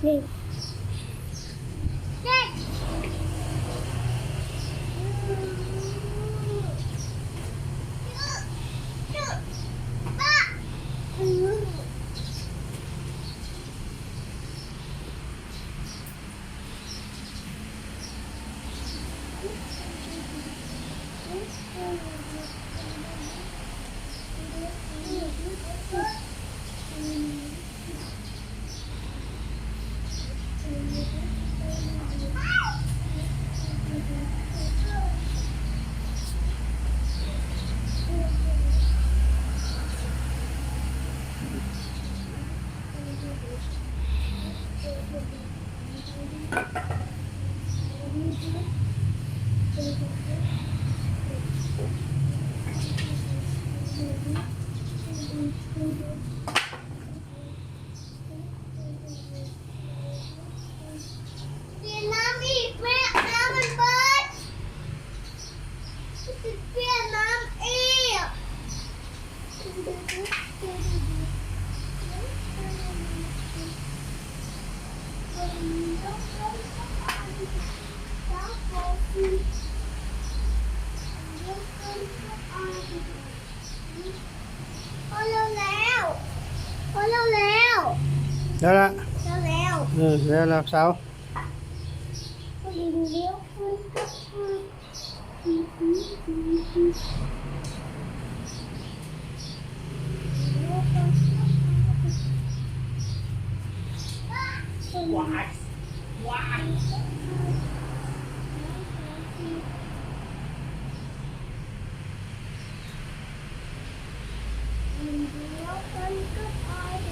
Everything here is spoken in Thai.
นี่เด็กป้าเปลี่ยนน้ำอีกแม่น้ำมันเบิดเปลี่ยนน้ำอีกพอเร็วแล้วพอเร็วแล้ว แล้วละ เร็วแล้ว แล้วละเสา พอดีเลี้ยวขึ้นก็ว้ายว้าย เลี้ยวขึ้นก็ไป